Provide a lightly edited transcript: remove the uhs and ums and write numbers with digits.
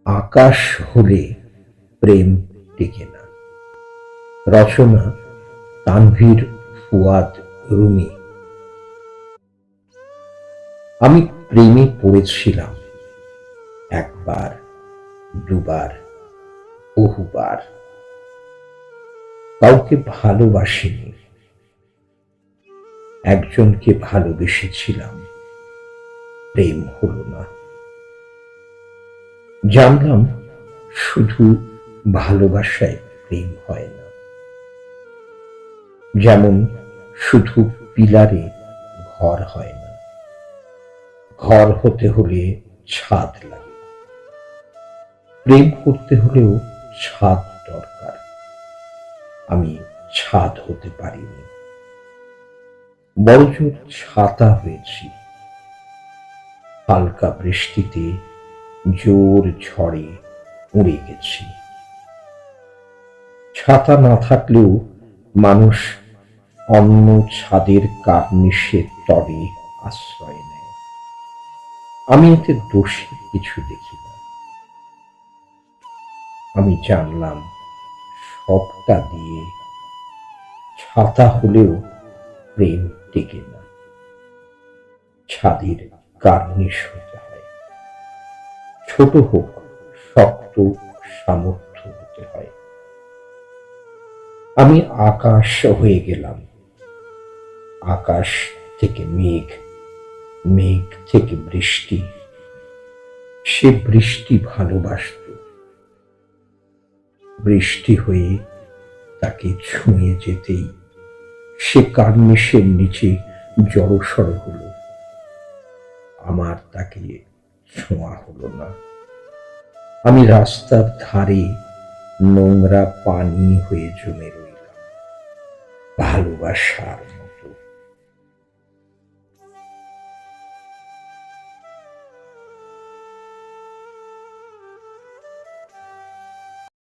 আকাশ হলে প্রেম টেকে না। রচনা তানভীর ফুয়াদ রুমি। আমি প্রেমে পড়েছিলাম একবার, দুবার, বহুবার। কাউকে ভালোবাসিনি, একজনকে ভালোবেসেছিলাম, প্রেম হলো না। জানলাম শুধু ভালোবাসায় প্রেম হয় না। যেমন শুধু পিলারে ঘর হয় না, ঘর হতে হলে ছাদ লাগে। প্রেম করতে হলেও ছাদ দরকার। আমি ছাদ হতে পারিনি, বড়জোর ছাতা হয়েছি। হালকা বৃষ্টিতে, জোর ঝড়ে উড়ে গেছি। ছাতা না থাকলেও মানুষ অন্য ছাদের কার্নিশের তরে আশ্রয় নেয়। আমি এতে দোষের কিছু দেখি না। আমি জানলাম সবটা দিয়ে ছাতা হলেও প্রেম টেকে না। ছাদের কার্নিশ হতে হয়, ছোট হোক, শক্ত সামর্থ্য হতে হয়। আমি আকাশ হয়ে গেলাম, আকাশ থেকে মেঘ, মেঘ থেকে বৃষ্টি। সে বৃষ্টি ভালোবাসত। বৃষ্টি হয়ে তাকে ছুঁয়ে যেতেই সে কার্নিশের নিচে জড়সড় হলো। আমার তাকে ছোঁয়া হলো না। আমি রাস্তার ধারে নোংরা পানি হয়ে জমে রইলাম ভালোবাসার